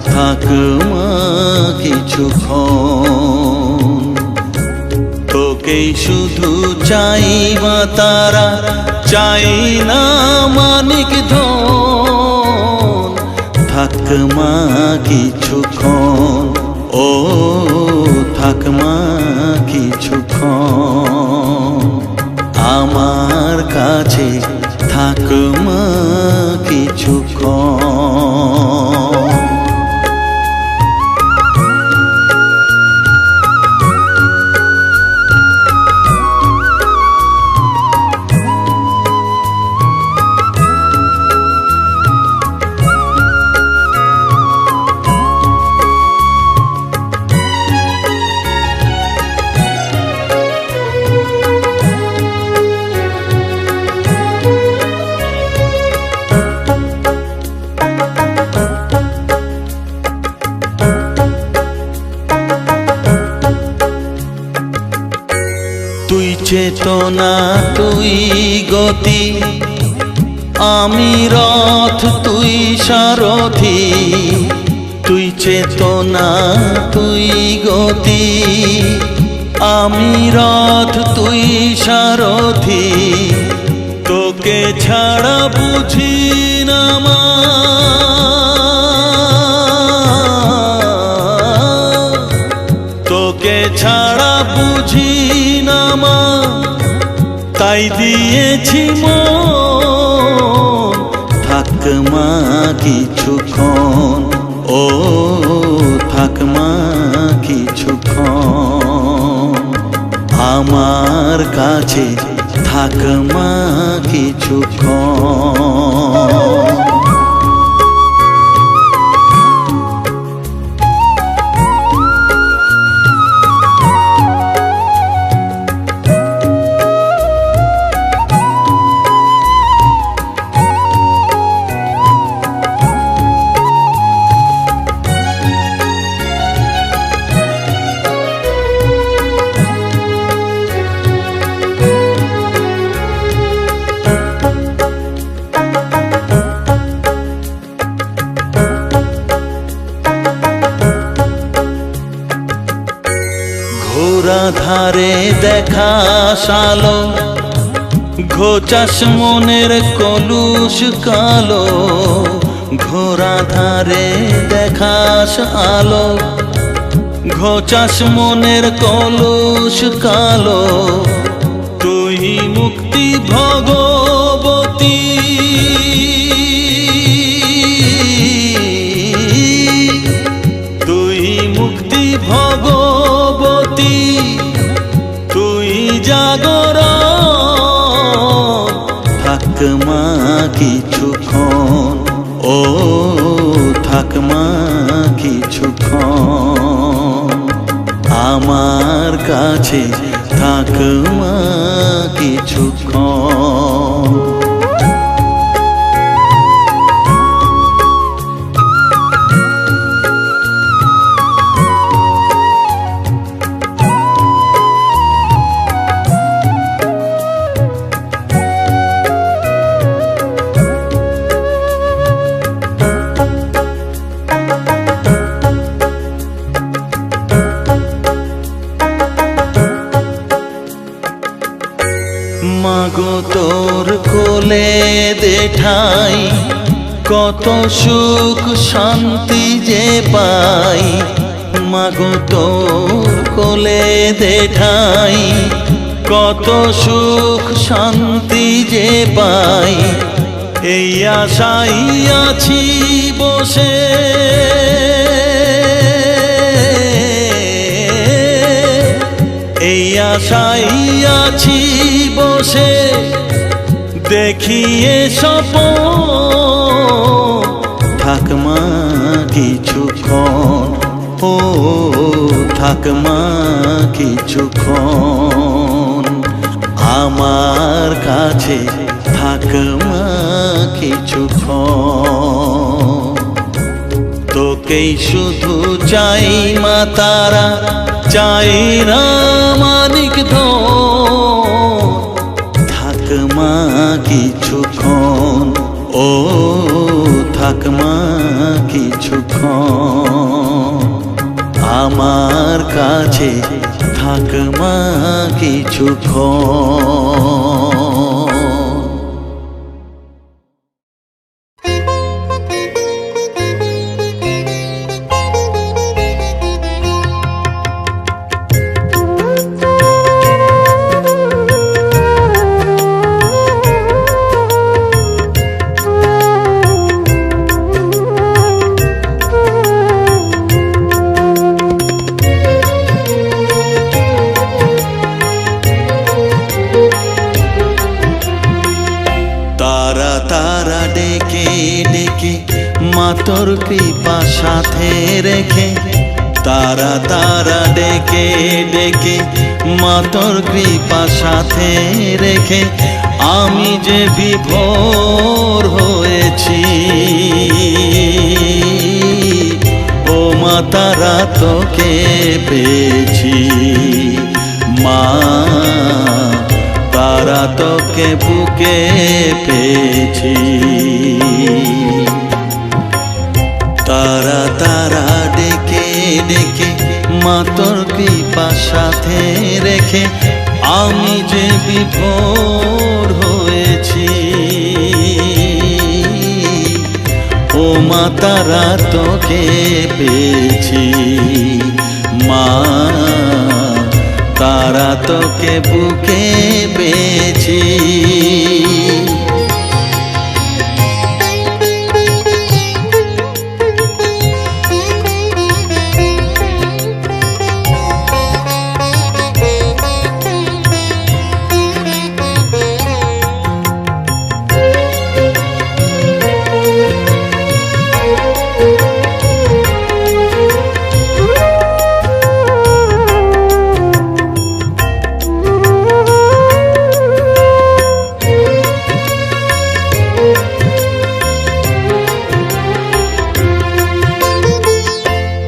থাক মা কিছুক্ষণ। তোকেই শুধু চাই মা তারা, চাই না মানিক ধন। থাক মা কিছুক্ষণ, ও থাক মা কিছুক্ষণ। আমার কাছে থাক মা কিছুক্ষণ। তুই চেতনা তুই গতি, আমি রথ তুই সারথি। তুই চেতনা তুই গতি, আমি রথ তুই সারথি। তোকে ছাড়া বুঝি না মা, তোকে ছাড়া বুঝি না মা, তাই দিয়েছি মন। থাক মা কিছুক্ষণ, ও থাক মা কিছুক্ষণ। আমার কাছে থাক মা কিছুক্ষণ। ঘোরা ধারে দেখা সালো, ঘোচাস মনের কলুষ কালো। ঘোরা ধারে দেখাস আলো, ঘোচাস মনের কলুষ কালো। তুই মুক্তি ভগবতী, তুই মুক্তি ভগবতী। তুই জাগরণ, থাক মা কিছুক্ষণ, ও থাক মা কিছুক্ষণ। আমার কাছে থাক মা কিছুক্ষণ। মাগো তোর কোলে দেঠাই, কত সুখ শান্তি যে পাই। মাগো তোর কোলে দেঠাই, কত সুখ শান্তি যে পাই। এই আশাই আছি বসে, এই আশাই আছি বসে। দেখিয়ে স্বপন, থাক মা কিছুক্ষণ, ও থাক মা কিছুক্ষণ। আমার কাছে থাক মা কিছুক্ষণ। তোকেই শুধু চাই মা তারা, চাই না মানিক ধন। থাক মা কিছুক্ষণ, ও থাক মা কিছুক্ষণ। কাছে থাক মা কিছুক্ষণ। মা তোর কৃপা সাথে রেখে, তারা তারা ডেকে ডেকে মা তোর কৃপা সাথে রেখে আমি যে বিভোর হয়েছি। ও মা তারা তোকে পেয়েছি, মা তারা তোকে বুকে পেয়েছি। তারা তারা ডেকে ডেকে মা তোর কৃপা সাথে রেখে আমি যে বিভোর হয়েছি। ও মা তারা তোকে পেয়েছি, মা তারা তোকে বুকে পেয়েছি।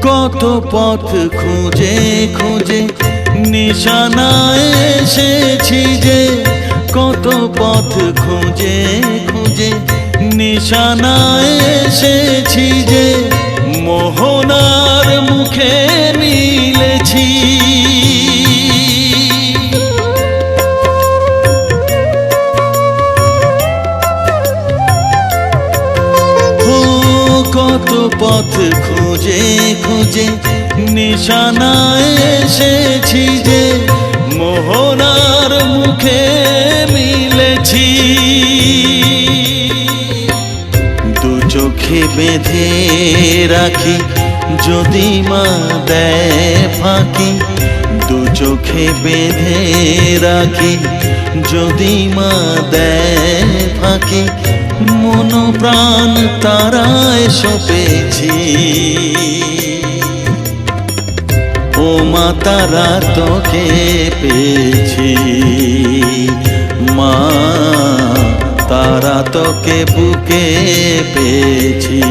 কত পথ খুঁজে খুঁজে নিশানায় এসেছি যে, কত পথ খুঁজে খুঁজে নিশানায় এসেছি যে, মোহনার মুখে মিলেছি। কত পথ খুঁজে খুঁজে নিশানায় এসেছি যে, মোহনার মুখে মিলেছি। দু চোখে বেঁধে রাখি যদি মা দেয় ফাঁকি, দু চোখে বেঁধে রাখি যদি মা দেয় ফাঁকি, মন প্রাণ তারায় সপেছি। ও মা তারা তোকে পেয়েছি, মা তারা তোকে বুকে পেয়েছি।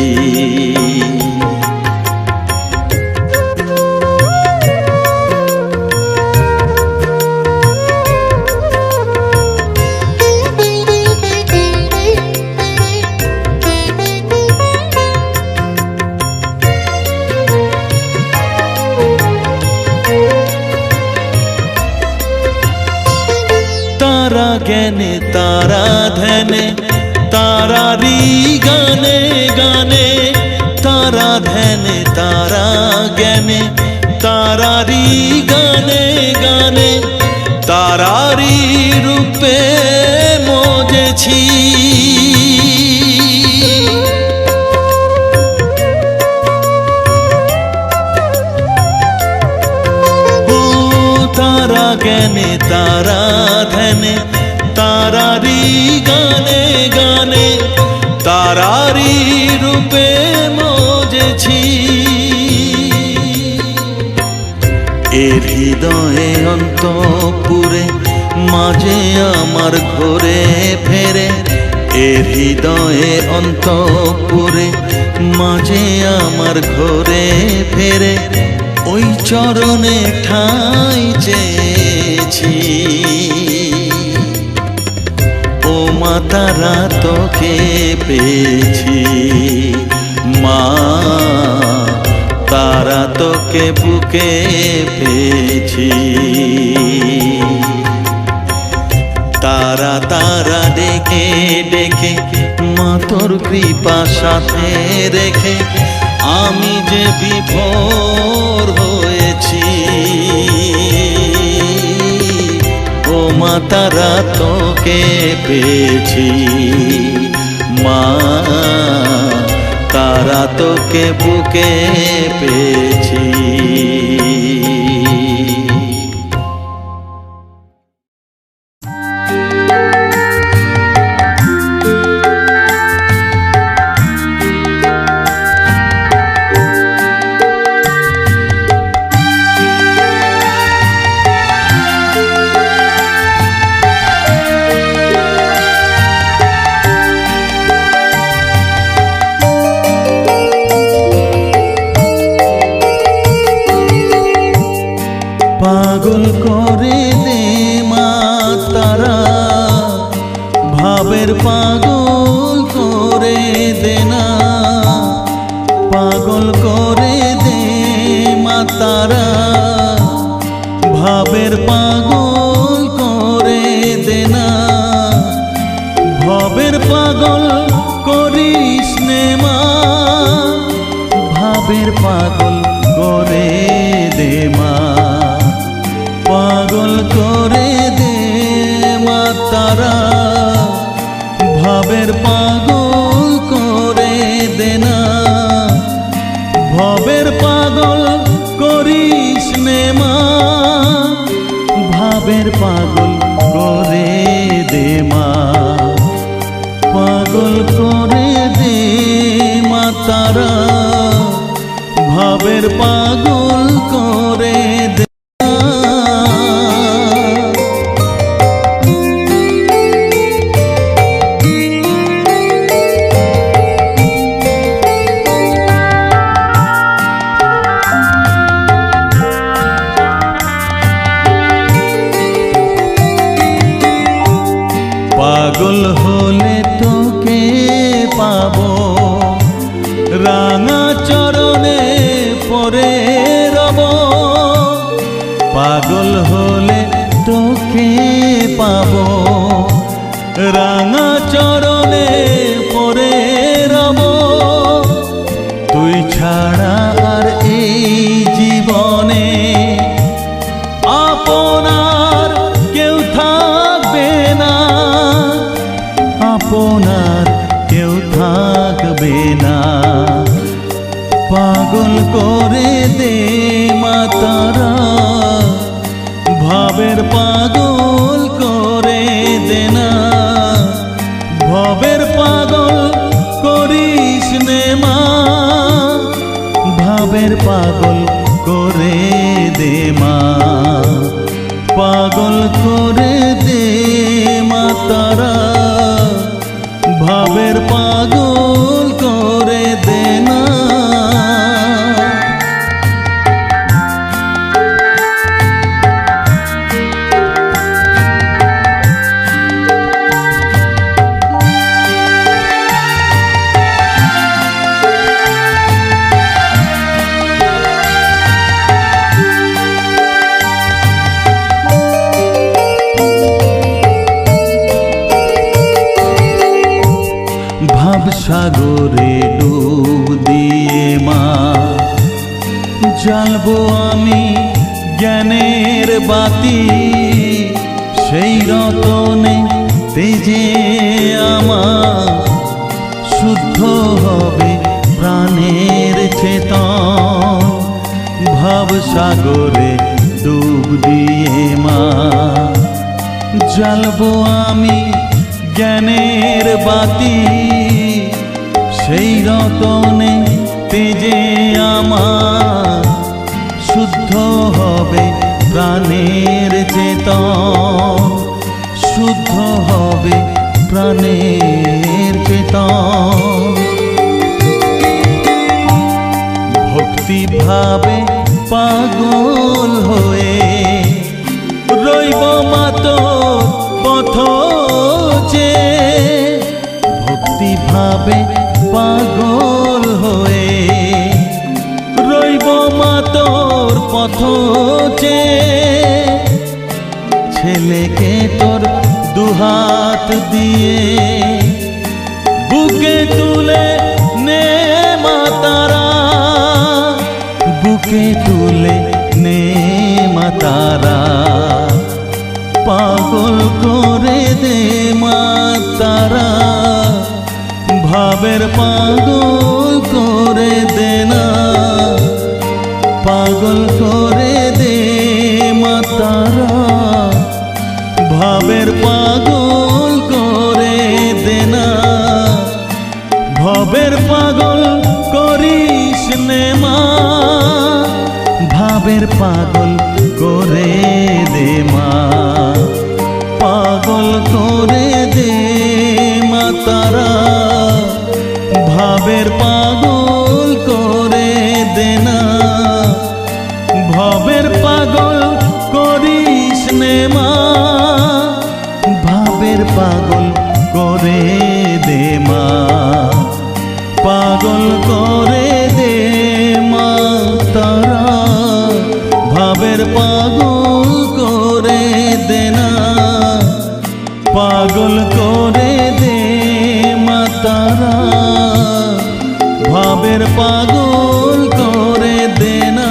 তারা জ্ঞানে তারা ধ্যানে তারারি গানে গানে, তারা ধ্যানে তারা জ্ঞানে তারারি গানে গানে, তারারি রূপে মজেছি। তারা জ্ঞানে তারা ধ্যানে তারারি গানে গানে, তারারি রূপে মজেছি। এর হৃদয়ে অন্তপুরে মাঝে আমার ঘরে ফেরে, এর হৃদয়ে অন্তপুরে মাঝে আমার ঘরে ফেরে, ওই চরণে ঠাঁই চেয়েছি। ও মা তারা তোকে পেয়েছি, মা তারা তোকে তোকে বুকে পেয়েছি। তারা তারা ডেকে ডেকে মা তোর কৃপা সাথে রেখে আমি যে বিভোর হয়েছি। ও মা তারা তোকে পেয়েছি, মা তারা তোকে বুকে পেয়েছি। পাগল করে দে মা তারা, ভাবের পাগল করে দে না। পাগল করে দে মা তারা, ভাবের পাগল করে দে না। ভবের পাগল করিস নে মা, ভাবের পাগল করে দে মা। পাগল করে দে মা তারা, ভাবের পাগল করে দে না। ভবের পাগল করিস নে মা, ভাবের পাগল করে দে মা। পাগল করে দে মা তারা, ভাবের পাগল করে দে। পাগল হলে তোকে পাবো, রাঙা চরণে পরে রব। পাগল হলে তোকে পাবো, রাঙা চরণে পরে রব। তুই ছাড়া আর এই জীবনে আপনার কেউ থাকবে না, আপনার কেউ থাকবে না। পাগল করে দে মা তারা, ভাবের পাগল করে দে না। ভবের পাগল করিস নে মা, ভাবের পাগল করে দে মা। পাগল করে দে মা তারা, ভাবের পাগল করে দে না। সাগরে ডুব দিয়ে মা জ্বালবো আমি জ্ঞানের বাতি। সেই রতনে তেজে আমার শুদ্ধ হবে প্রাণের চেতন। ভাব সাগরে ডুব দিয়ে মা জ্বালবো আমি জ্ঞানের বাতি। সেই রতনে তেজে আমার শুদ্ধ হবে প্রাণের চেতন। শুদ্ধ হবে প্রাণের চেতন। ভক্তি ভাবে পাগল হয়ে রইব মাতো পথ যে। ভক্তি ভাবে পাগল হয়ে রইব মাতো পথ ছেলেকে তোর দুহাত দিয়ে বুকে তুলে নে মা তারা, বুকে তুলে নে মা তারা। পাগল করে দে মা তারা, ভাবের পাগল করে দে না, পাগল করে দে মা তারা, ভাবের পাগল করে দে না। ভবের পাগল করিস নে মা, ভাবের পাগল করে দে মা, পাগল করে দে মা তারা, ভাবের পাগল করে দে না। ভবের পাগল করিস নে মা, ভাবের পাগল করে দে মা, পাগল করে দে মা তারা, ভাবের পাগল করে দে না, পাগল করে দে মা তারা, ভাবের পাগল করে দে না।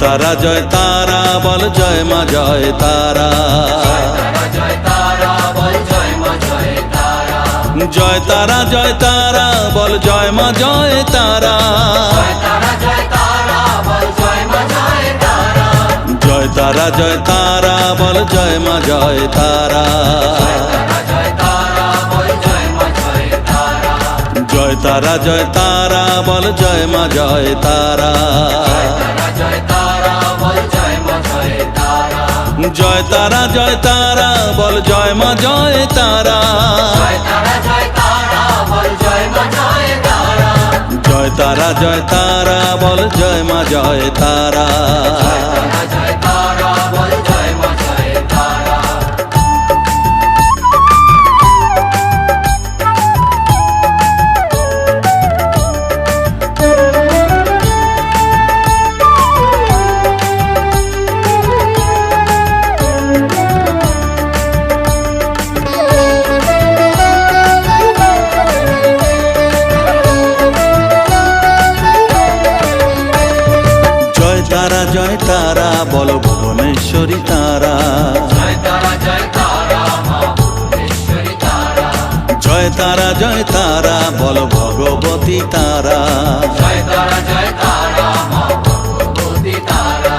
তারা জয় তারা বল জয় মা জয় তারা, জয় তারা বল জয় মা জয় তারা, জয় তারা জয় তারা বল জয় মা জয় তারা, জয় তারা বল জয় মা জয় তারা, জয় তারা জয় তারা বল জয় মা জয় তারা, জয় তারা বল জয় মা জয় তারা, জয় তারা জয় তারা বল জয় মা জয় তারা, জয় তারা বল জয় মা জয় তারা, জয় তারা জয় তারা বল জয় মা জয় তারা, জয় তারা বল জয় মা জয় তারা, জয় তারা জয় তারা বল জয় মা জয় তারা, জয় তারা বল জয় মা জয় তারা। জয় তারা বল ভুবনেশ্বরী তারা, জয় তারা মা ভুবনেশ্বরী তারা, জয় তারা বল ভগবতী তারা, জয় তারা মা ভগবতী তারা,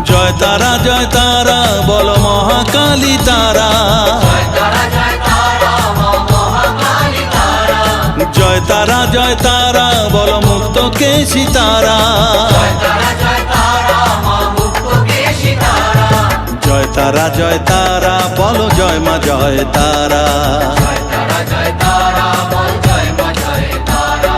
জয় তারা বল মহাকালী তারা, জয় তারা মা মহাকালী তারা, জয় তারা বল মুক্ত কেশী তারা, জয় তারা মা মুক্ত কেশী তারা, জয় তারা বল জয় মা জয় তারা, জয় তারা বল জয় মা জয় তারা।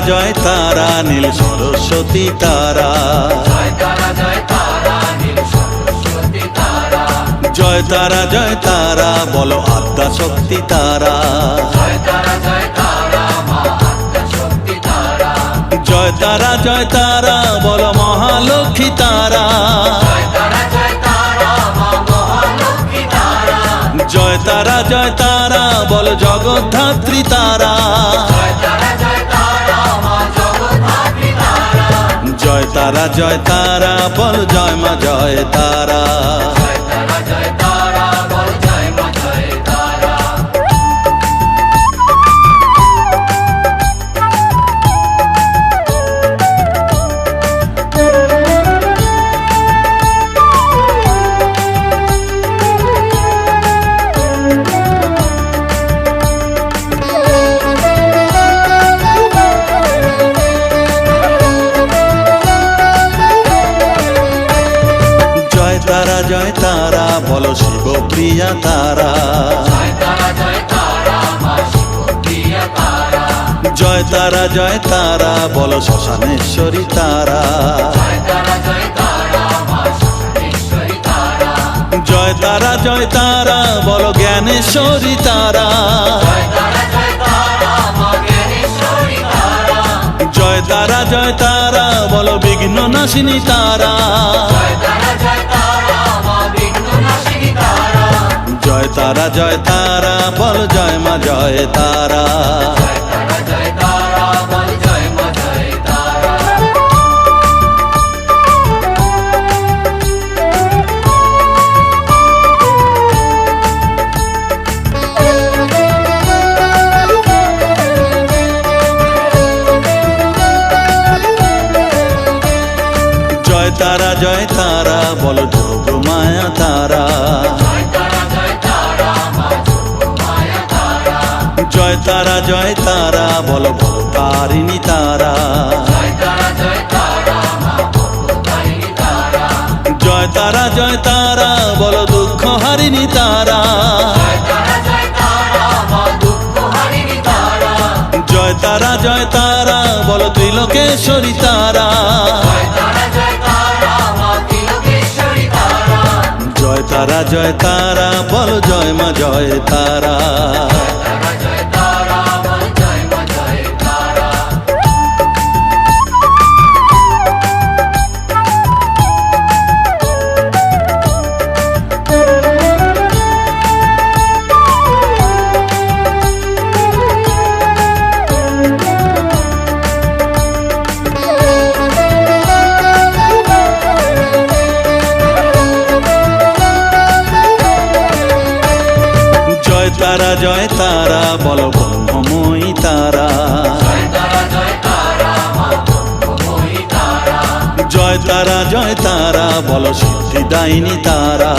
জয় তারা নীল সরস্বতী তারা, জয় তারা নীল সরস্বতী তারা, জয় তারা বলো আদ্যা শক্তি তারা, জয় তারা মা আদ্যা শক্তি তারা, জয় তারা বলো মহালক্ষ্মী তারা, জয় তারা মা মহালক্ষ্মী তারা, জয় তারা বলো জগদ্ধাত্রী তারা, জয় তারা মা জগদ্ধাত্রী তারা, জয় তারা বল জয় মা জয় তারা, জয় তারা বল জয় মা জয় তারা। জয় তারা বলো শিব প্রিয়া তারা জয় তারা মা শিবপ্রিয়া তারা জয় তারা বলো শ্মশানেশ্বরী তারা জয় তারা মা শ্মশানেশ্বরী তারা জয় তারা বলো জ্ঞানেশ্বরী তারা জয় তারা মা জ্ঞানেশ্বরী তারা জয় তারা বলো বিঘ্ন নাশিনী তারা জয় তারা মা বিঘ্ননাশিনী তারা জয় তারা বলো জয় মা জয় তারা জয় তারা বল জয় মা জয় তারা জয় তারা বলো যোগ মায়া তারা জয় তারা মা যোগ মায়া তারা জয় তারা বলো ভবতারিণী তারা জয় তারা মা ভবতারিণী তারা জয় তারা বলো দুঃখ হারিণী তারা জয় তারা মা দুঃখহারিণী তারা জয় তারা বলো ত্রিলোকেশ্বরী তারা জয় তারা মা ত্রিলোকেশ্বরী তারা জয় তারা বলো জয় মা জয় তারা জয় তারা বল জয় মা জয় তারা জয় তারা বলো ব্রহ্মময়ী তারা জয় তারা মা ব্রহ্মময়ী তারা জয় তারা বলো সিদ্ধিদায়িনী তারা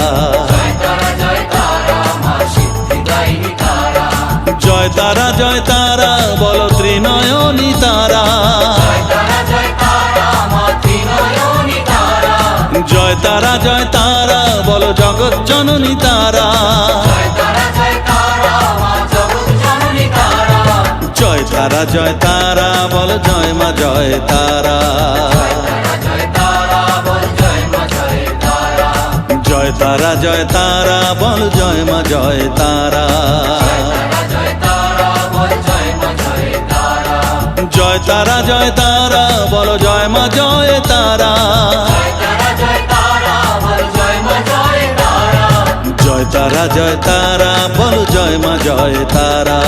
জয় তারা মা সিদ্ধিদায়িনী তারা জয় তারা বলো ত্রিনয়নী তারা জয় তারা মা ত্রিনয়নী তারা জয় তারা বলো জগৎ জননী তারা জয় তারা মা জগৎ জননী তারা জয় তারা বলো জয় মা জয় তারা জয় তারা বল জয় মা জয় তারা জয় তারা বলো জয় মা জয় তারা জয় তারা বল জয় মা জয় তারা জয় তারা বলো জয় মা জয় তারা জয় তারা বল জয় মা জয় তারা জয় তারা বলো জয় মা জয় তারা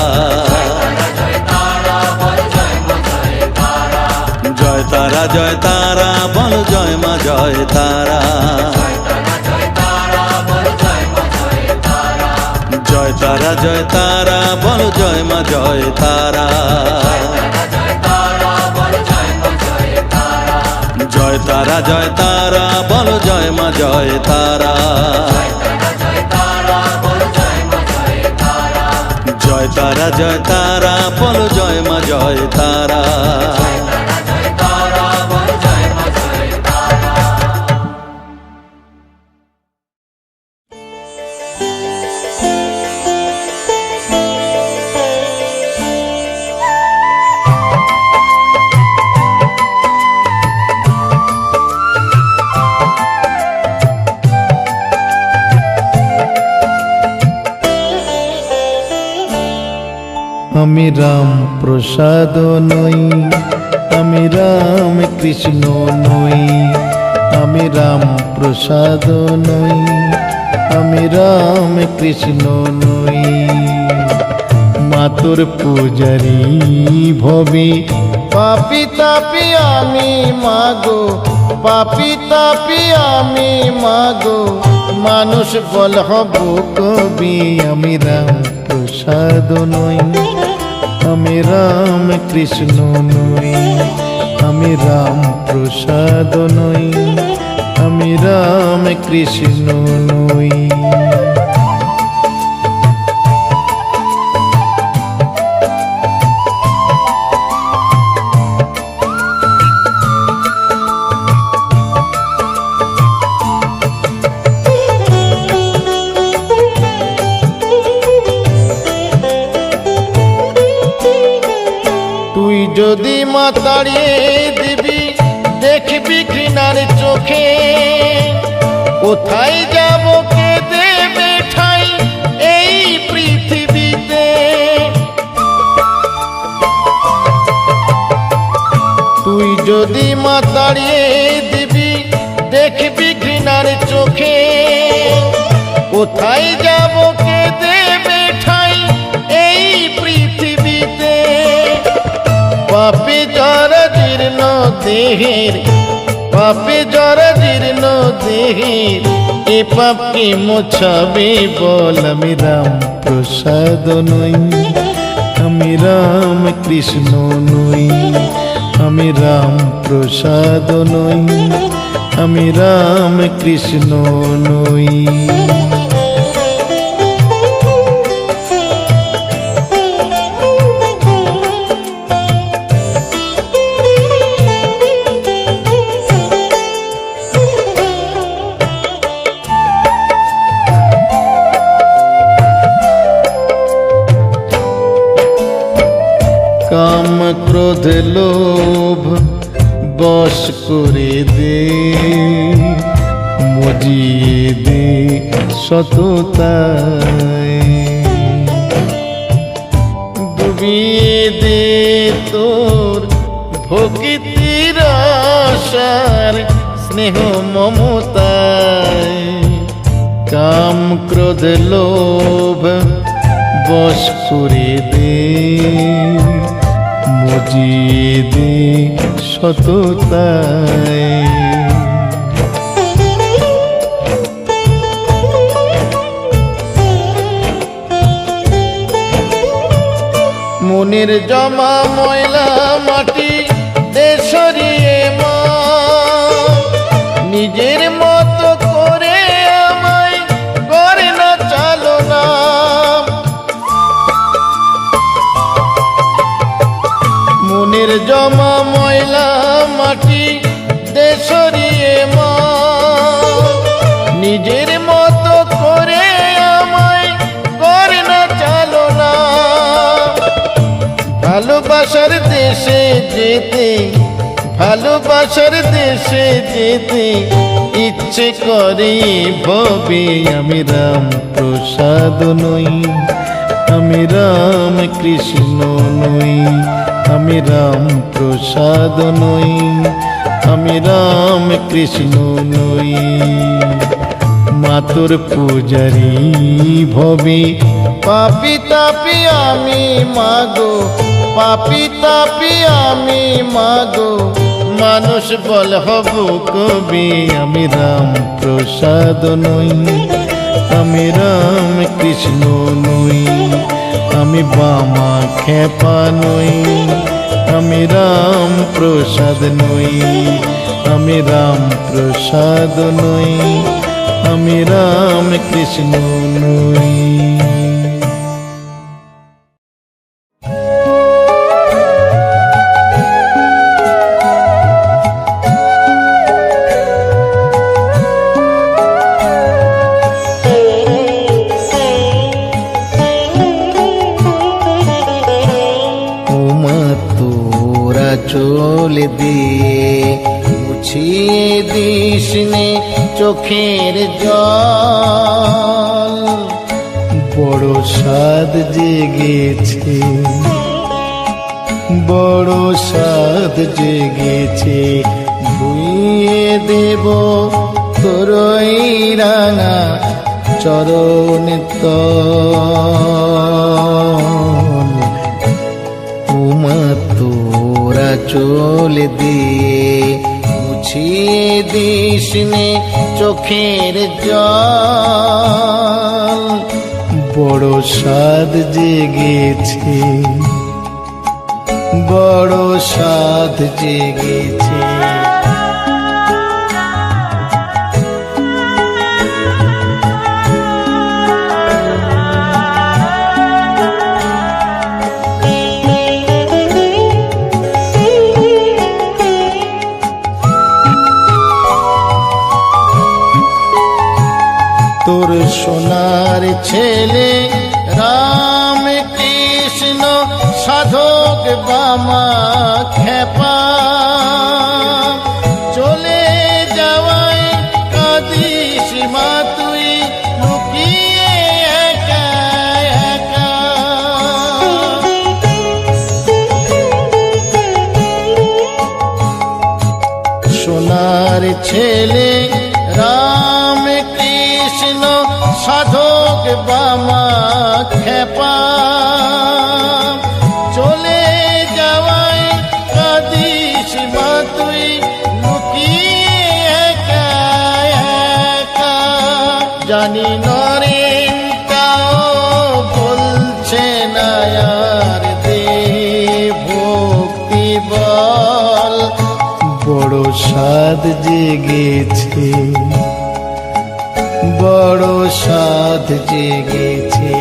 জয় তারা বল জয় মা জয় তারা জয় তারা বলো জয় মা জয় তারা জয় তারা বল জয় মা জয় তারা জয় তারা বলো জয় মা জয় তারা জয় তারা বল জয় মা জয় তারা জয় তারা বলো জয় মা জয় তারা জয় তারা বল জয় মা জয় তারা জয় তারা বলো জয় মা জয় তারা জয় তারা বল জয় মা জয় তারা আমি রাম প্রসাদ নই, আমি রাম কৃষ্ণ নই, আমি রাম প্রসাদ নই, আমি রাম কৃষ্ণ নই। মাতর পূজারি ভবি পাপি তাপি আমি মাগো, পাপি তাপি আমি মাগো, মানুষ বল হব কবি। আমি রাম প্রসাদ নই, আমি রাম কৃষ্ণ নই, আমি রাম প্রসাদ নই, আমি রাম কৃষ্ণ নই। যদি মা তাড়িয়ে দিবি দেখবি ঘৃণার চোখে, কোথায় যাব কে দেবে ঠাই এই পৃথিবীতে। তুই যদি মা তাড়িয়ে দিবি দেখবি ঘৃণার চোখে, কোথায় যাব কে দেবে ঠাই এই পৃথিবীতে। পাপে যারা জীর্ণ দেহের, পাপে যারা জীর্ণ দেহের, এ পাপকে মোছাবে বল। আমি রাম প্রসাদ নই, আমি রাম কৃষ্ণ নই, আমি রাম প্রসাদ নই, আমি রাম কৃষ্ণ নই। কাম ক্রোধ লোভ বশ করে দে, মজিয়ে দে সততায়, ডুবিয়ে দে তোর ভক্তির আশার স্নেহ মমতায়। কাম ক্রোধ লোভ বশ করে দে, মজিয়ে দে সততায়। মনের জমা ময়লা মাটি দে সরিয়ে মা, নিজের মতো করে আমায় করে না চালনা। মনের জমা ময়লা মাটি দে সরিয়ে মা, নিজের মতো করে আমায় করে না চালনা। ভালোবাসার দেশে যেতে, ভালোবাসার দেশে যেতে ইচ্ছে করে ভবে। আমি রাম প্রসাদ নই, আমি রাম কৃষ্ণ নই, আমি রাম প্রসাদ নই, আমি রাম কৃষ্ণ নই। মাতর পূজারি ভবে পাপি তাপি আমি মাগো, পাপি তাপি আমি মাগো। মানুষ বল হব কবি। আমি রাম প্রসাদ নই, আমি রাম কৃষ্ণ নই, আমি বামা খেপা নই, আমি রাম প্রসাদ নই, আমি রাম প্রসাদ নই, আমি রাম কৃষ্ণ নই। চোল দিয়ে মুছিয়ে দিস নে চোখের জল, বড় সাদ জেগেছে, বড় সাদ জেগেছে। ধুইয়ে দেব তোরই রাঙা চরণ তল। উমা তোরা চোল দিয়ে মুছিয়ে দিস নে চোখের জল, বড় সাদ জেগেছে, বড় সাদ জেগেছে। তোর সোনার ছেলে রাম কৃষ্ণ সাধক বামা খেপা চলে যাওয়ায় কাঁদিস মা তুই লুকিয়ে একা একা। সোনার ছেলে রাম কৃষ্ণ সাধক বামা খেপা চলে যাওয়ায় কাঁদিস মা তুই লুকিয়ে একা একা। জানি নরেন তাও বলছে না আর দে ভক্তি বল, বড় সাধ জেগেছে, বড় সাধ জেগেছে।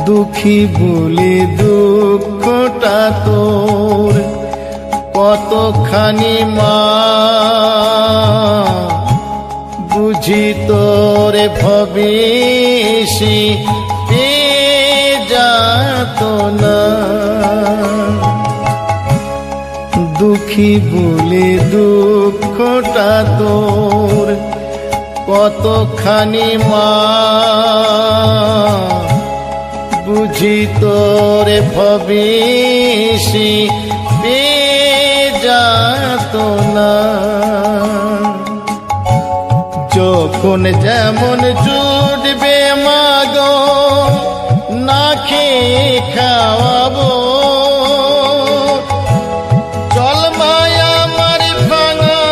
দুঃখী বলে দুঃখটা তোর কতখানি মা, বুঝি তোর ভবিষ্যি পেয়ে যাত না। দুঃখী বলে দুঃখটা তোর কতখানি মা, বুঝি তোর ভবিষ্যি পেয়ে যাত না। যখন যেমন জুটবে মাগো না খেয়ে খাওয়াবো, চল মায়া আমার ভাঙা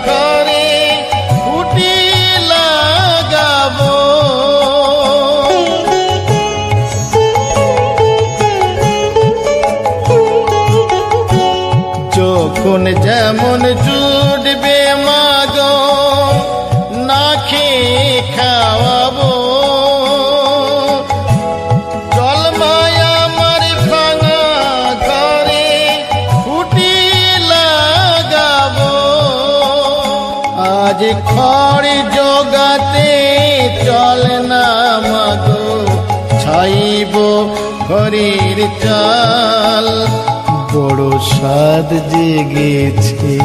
ঘরে কুটি লাগাবো। যখন যেমন জুটবে মাগো না খেয়ে খাওয়াবো, চল মায়া আমার ভাঙা ঘরে কুটি লাগাবো। আজ খড় জোগাতে চল না মাগো ছাইব ঘরের চাল, বড় সাধ জেগেছে,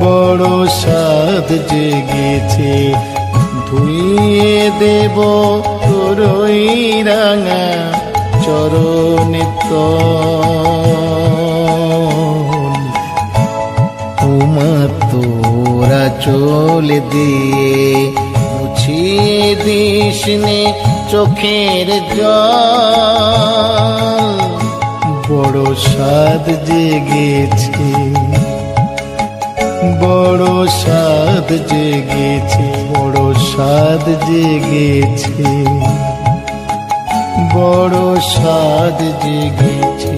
বড় সাধ জেগেছে। ধুইয়ে দেব তোর ওই রাঙা চরণ তল, উমা তোরা চল দিয়ে মুছিয়ে দিস নে চোখের জল, বড় সাধ জেগেছে, বড় সাধ জেগেছে, বড় সাধ জেগেছে, বড় সাধ জেগেছে।